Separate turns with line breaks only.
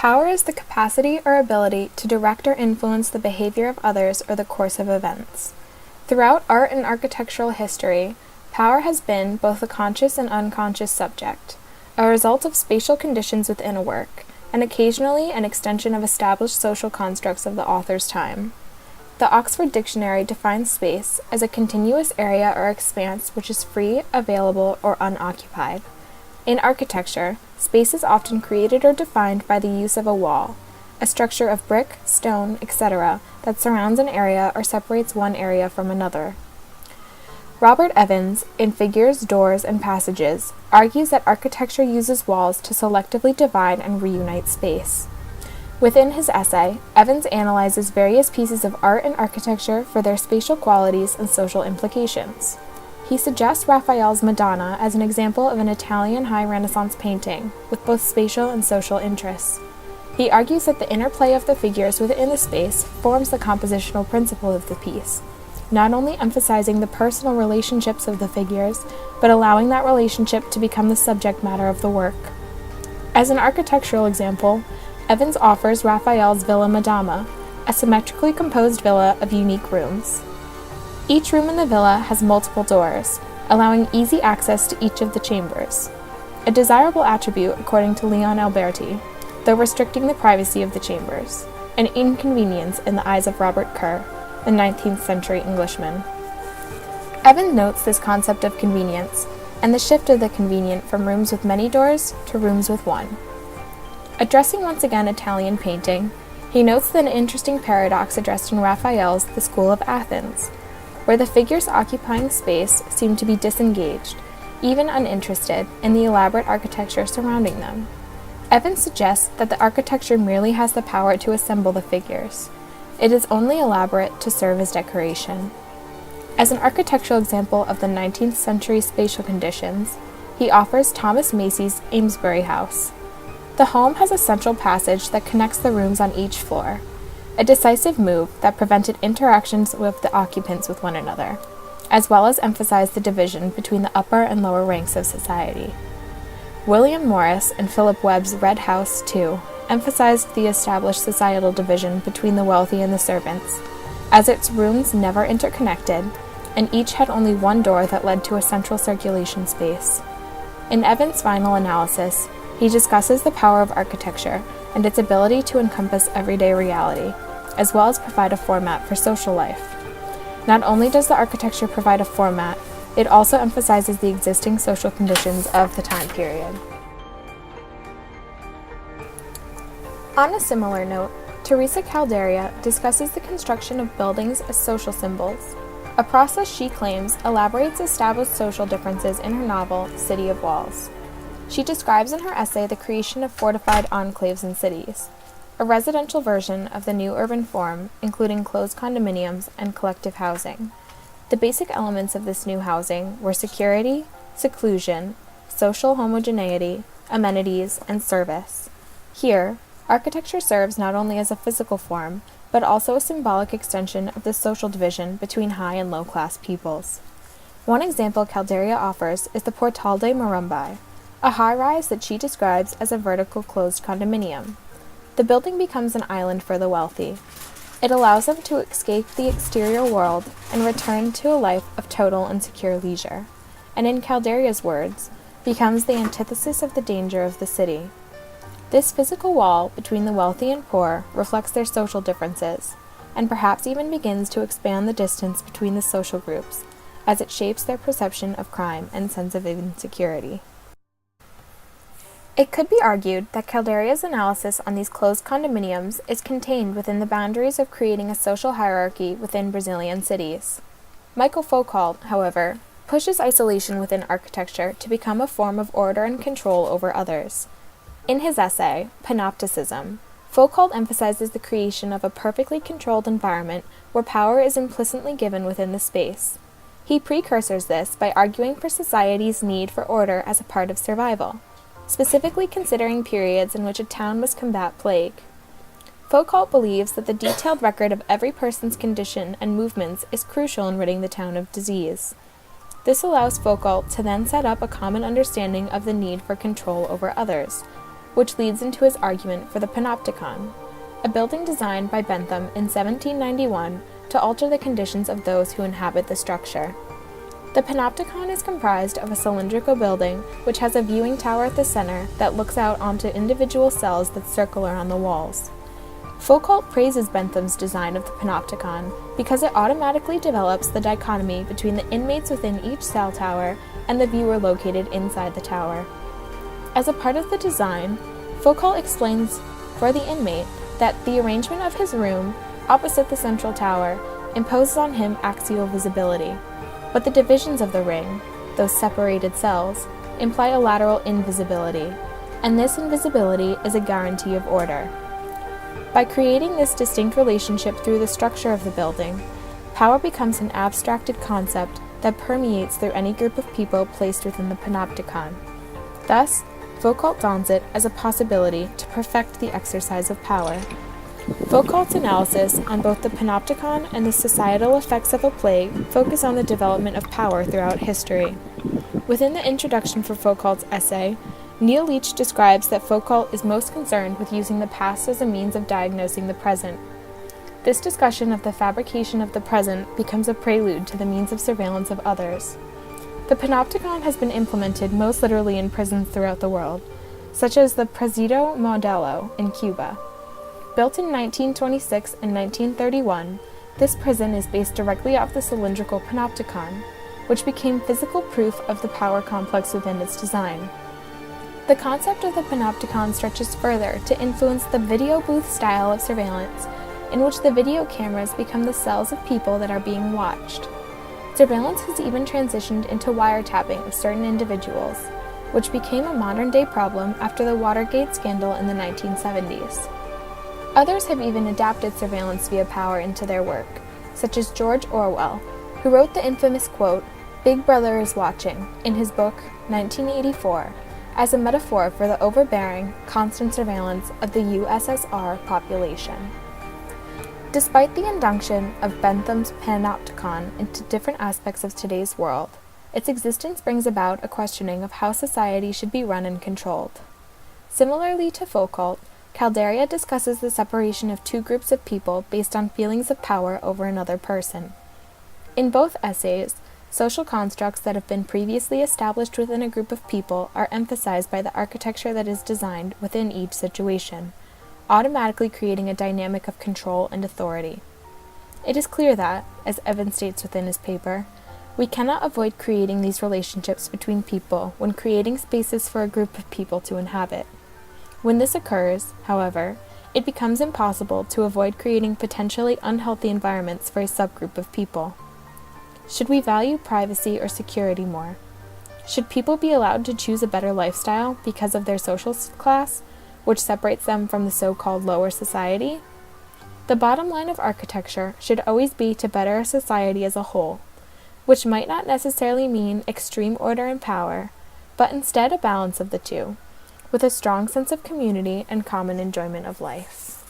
Power is the capacity or ability to direct or influence the behavior of others or the course of events. Throughout art and architectural history, power has been both a conscious and unconscious subject, a result of spatial conditions within a work, and occasionally an extension of established social constructs of the author's time. The Oxford Dictionary defines space as a continuous area or expanse which is free, available, or unoccupied. In architecture, space is often created or defined by the use of a wall, a structure of brick, stone, etc., that surrounds an area or separates one area from another. Robert Evans, in Figures, Doors, and Passages, argues that architecture uses walls to selectively divide and reunite space. Within his essay, Evans analyzes various pieces of art and architecture for their spatial qualities and social implications. He suggests Raphael's Madonna as an example of an Italian High Renaissance painting, with both spatial and social interests. He argues that the interplay of the figures within the space forms the compositional principle of the piece, not only emphasizing the personal relationships of the figures, but allowing that relationship to become the subject matter of the work. As an architectural example, Evans offers Raphael's Villa Madama, a symmetrically composed villa of unique rooms. Each room in the villa has multiple doors, allowing easy access to each of the chambers, a desirable attribute according to Leon Alberti, though restricting the privacy of the chambers, an inconvenience in the eyes of Robert Kerr, a 19th century Englishman. Evans notes this concept of convenience, and the shift of the convenient from rooms with many doors to rooms with one. Addressing once again Italian painting, he notes an interesting paradox addressed in Raphael's The School of Athens, where the figures occupying space seem to be disengaged, even uninterested, in the elaborate architecture surrounding them. Evans suggests that the architecture merely has the power to assemble the figures. It is only elaborate to serve as decoration. As an architectural example of the 19th century spatial conditions, he offers Thomas Macy's Amesbury House. The home has a central passage that connects the rooms on each floor, a decisive move that prevented interactions with the occupants with one another, as well as emphasized the division between the upper and lower ranks of society. William Morris and Philip Webb's Red House, too, emphasized the established societal division between the wealthy and the servants, as its rooms never interconnected, and each had only one door that led to a central circulation space. In Evans' final analysis, he discusses the power of architecture and its ability to encompass everyday reality, as well as provide a format for social life. Not only does the architecture provide a format, it also emphasizes the existing social conditions of the time period. On a similar note, Teresa Calderia discusses the construction of buildings as social symbols, a process she claims elaborates established social differences in her novel, City of Walls. She describes in her essay the creation of fortified enclaves in cities, a residential version of the new urban form, including closed condominiums and collective housing. The basic elements of this new housing were security, seclusion, social homogeneity, amenities, and service. Here, architecture serves not only as a physical form, but also a symbolic extension of the social division between high and low-class peoples. One example Calderia offers is the Portal de Marumbai, a high-rise that she describes as a vertical closed condominium. The building becomes an island for the wealthy. It allows them to escape the exterior world and return to a life of total and secure leisure, and in Calderia's words, becomes the antithesis of the danger of the city. This physical wall between the wealthy and poor reflects their social differences, and perhaps even begins to expand the distance between the social groups, as it shapes their perception of crime and sense of insecurity. It could be argued that Calderia's analysis on these closed condominiums is contained within the boundaries of creating a social hierarchy within Brazilian cities. Michael Foucault, however, pushes isolation within architecture to become a form of order and control over others. In his essay, Panopticism, Foucault emphasizes the creation of a perfectly controlled environment where power is implicitly given within the space. He precursors this by arguing for society's need for order as a part of survival, specifically considering periods in which a town must combat plague. Foucault believes that the detailed record of every person's condition and movements is crucial in ridding the town of disease. This allows Foucault to then set up a common understanding of the need for control over others, which leads into his argument for the panopticon, a building designed by Bentham in 1791 to alter the conditions of those who inhabit the structure. The panopticon is comprised of a cylindrical building which has a viewing tower at the center that looks out onto individual cells that circle around the walls. Foucault praises Bentham's design of the panopticon because it automatically develops the dichotomy between the inmates within each cell tower and the viewer located inside the tower. As a part of the design, Foucault explains for the inmate that the arrangement of his room opposite the central tower imposes on him axial visibility, but the divisions of the ring, those separated cells, imply a lateral invisibility, and this invisibility is a guarantee of order. By creating this distinct relationship through the structure of the building, power becomes an abstracted concept that permeates through any group of people placed within the panopticon. Thus, Foucault dawns it as a possibility to perfect the exercise of power. Foucault's analysis on both the panopticon and the societal effects of a plague focus on the development of power throughout history. Within the introduction for Foucault's essay, Neil Leach describes that Foucault is most concerned with using the past as a means of diagnosing the present. This discussion of the fabrication of the present becomes a prelude to the means of surveillance of others. The panopticon has been implemented most literally in prisons throughout the world, such as the Presidio Modelo in Cuba. Built in 1926 and 1931, this prison is based directly off the cylindrical panopticon, which became physical proof of the power complex within its design. The concept of the panopticon stretches further to influence the video booth style of surveillance, in which the video cameras become the cells of people that are being watched. Surveillance has even transitioned into wiretapping of certain individuals, which became a modern-day problem after the Watergate scandal in the 1970s. Others have even adapted surveillance via power into their work, such as George Orwell, who wrote the infamous quote, "Big Brother is watching," in his book 1984, as a metaphor for the overbearing, constant surveillance of the USSR population. Despite the induction of Bentham's panopticon into different aspects of today's world, its existence brings about a questioning of how society should be run and controlled. Similarly to Foucault, Calderia discusses the separation of two groups of people based on feelings of power over another person. In both essays, social constructs that have been previously established within a group of people are emphasized by the architecture that is designed within each situation, automatically creating a dynamic of control and authority. It is clear that, as Evan states within his paper, we cannot avoid creating these relationships between people when creating spaces for a group of people to inhabit. When this occurs, however, it becomes impossible to avoid creating potentially unhealthy environments for a subgroup of people. Should we value privacy or security more? Should people be allowed to choose a better lifestyle because of their social class, which separates them from the so-called lower society? The bottom line of architecture should always be to better a society as a whole, which might not necessarily mean extreme order and power, but instead a balance of the two, with a strong sense of community and common enjoyment of life.